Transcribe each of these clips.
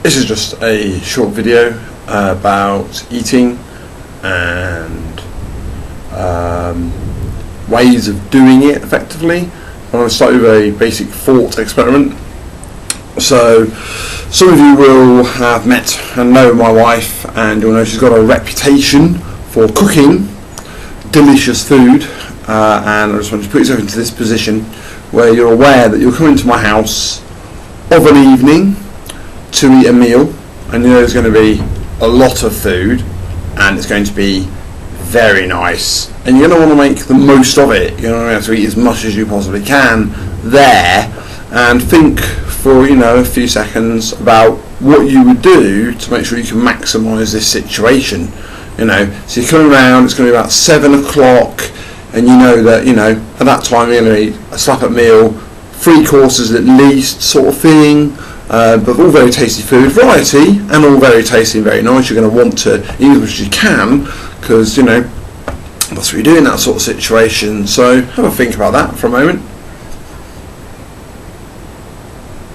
This is just a short video about eating and ways of doing it effectively. I want to start with a basic thought experiment. So some of you will have met and know my wife, and you'll know she's got a reputation for cooking delicious food, and I just want you to put yourself into this position where you're aware that you're coming to my house of an evening to eat a meal, and you know there's going to be a lot of food and it's going to be very nice, and you're going to want to make the most of it. You're going to have to eat as much as you possibly can there, and think for a few seconds about what you would do to make sure you can maximise this situation. So you're coming around, it's going to be about 7 o'clock, and you know that at that time you're going to eat a slap-up meal, 3 courses at least, sort of thing, but all very tasty food, variety, and all very tasty and very nice. You're going to want to eat as much as you can, because that's what you do in that sort of situation. So have a think about that for a moment.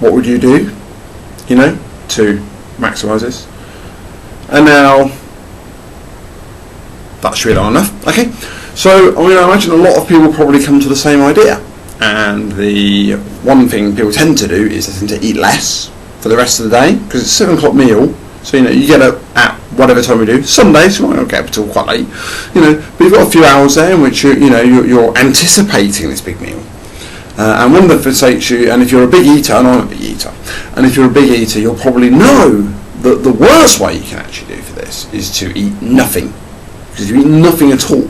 What would you do, to maximise this? And now, that should be long enough. Okay, so I imagine a lot of people probably come to the same idea, and the one thing people tend to do is they tend to eat less for the rest of the day, because it's a 7 o'clock meal, so you get up at whatever time we do. Some days you might not get up until quite late, but you've got a few hours there in which you're anticipating this big meal. And one that frustrates you, and if you're a big eater, and I'm a big eater, and if you're a big eater, you'll probably know that the worst way you can actually do for this is to eat nothing. Because if you eat nothing at all,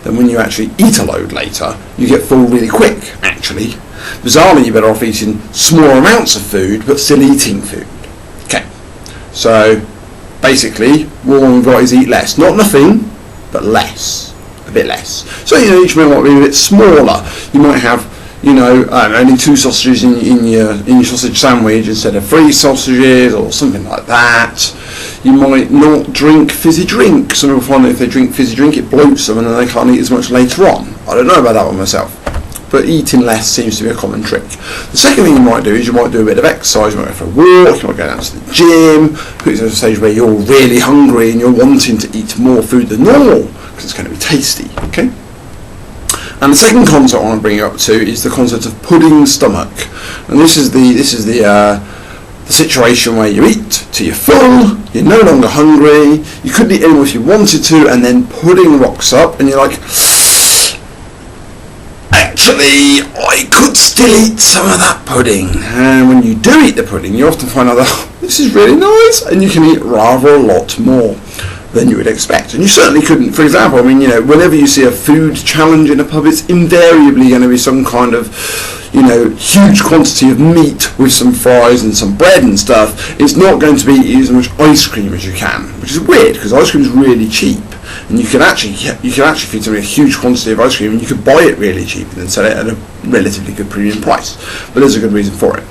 then when you actually eat a load later, you get full really quick, actually. Bizarrely, you're better off eating smaller amounts of food, but still eating food. Okay, so basically, what we've got is eat less. Not nothing, but less. A bit less. So, each meal might be a bit smaller. You might have only 2 sausages in your sausage sandwich instead of 3 sausages or something like that. You might not drink fizzy drink. Some people find that if they drink fizzy drink it bloats them and then they can't eat as much later on. I don't know about that one myself, but eating less seems to be a common trick. The second thing you might do is you might do a bit of exercise. You might go for a walk, you might go down to the gym, put yourself at a stage where you're really hungry and you're wanting to eat more food than normal because it's going to be tasty. Okay. And the second concept I want to bring you up to is the concept of pudding stomach. And this is the situation where you eat till you're full, you're no longer hungry, you couldn't eat anymore if you wanted to, and then pudding rocks up, and you're like, actually, I could still eat some of that pudding. And when you do eat the pudding, you often find out that this is really nice, and you can eat rather a lot more than you would expect. And you certainly couldn't, for example, whenever you see a food challenge in a pub, it's invariably going to be some kind of, huge quantity of meat with some fries and some bread and stuff. It's not going to be eat as much ice cream as you can, which is weird, because ice cream is really cheap, and you can actually feed somebody a huge quantity of ice cream, and you could buy it really cheap and then sell it at a relatively good premium price. But there's a good reason for it.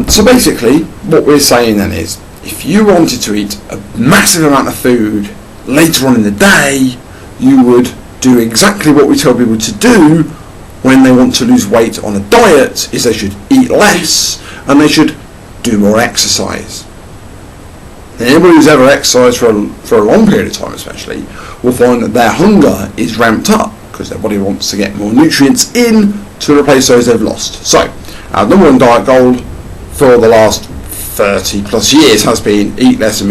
So basically, what we're saying then is, if you wanted to eat a massive amount of food later on in the day, you would do exactly what we tell people to do when they want to lose weight on a diet, is they should eat less and they should do more exercise. And anybody who's ever exercised for a long period of time especially will find that their hunger is ramped up because their body wants to get more nutrients in to replace those they've lost. So our number one diet goal for the last 30 plus years has been eat less and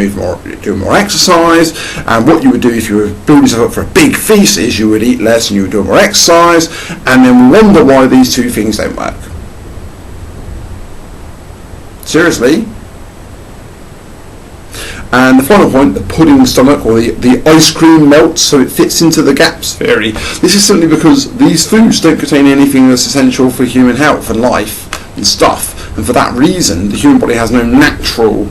do more exercise. And what you would do if you were building yourself up for a big feast is you would eat less and you would do more exercise, and then we wonder why these two things don't work. Seriously. And the final point, the pudding stomach, or the ice cream melts so it fits into the gaps theory. This is simply because these foods don't contain anything that's essential for human health and life and stuff. And for that reason, the human body has no natural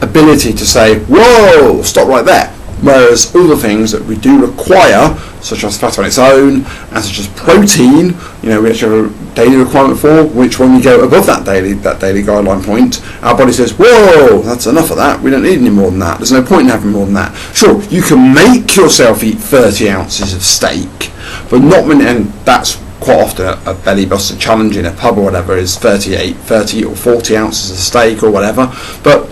ability to say, whoa, stop right there. Whereas other things that we do require, such as fat on its own, and such as protein, we actually have a daily requirement for, which when we go above that daily guideline point, our body says, whoa, that's enough of that, we don't need any more than that, there's no point in having more than that. Sure, you can make yourself eat 30 ounces of steak, but not many, and that's quite often a belly buster challenge in a pub or whatever is 30 or 40 ounces of steak or whatever, but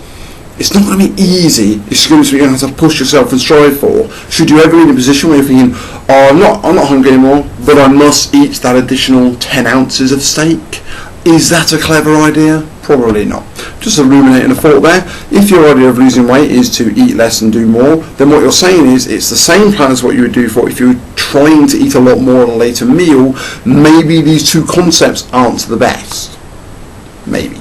it's not going to be easy. It's going to be, you're going to have to push yourself and strive for. Should you ever be in a position where you're thinking, oh, I'm not hungry anymore, but I must eat that additional 10 ounces of steak? Is that a clever idea? Probably not. Just a ruminating a thought there. If your idea of losing weight is to eat less and do more, then what you're saying is it's the same plan as what you would do for if you were trying to eat a lot more on a later meal. Maybe these two concepts aren't the best. Maybe.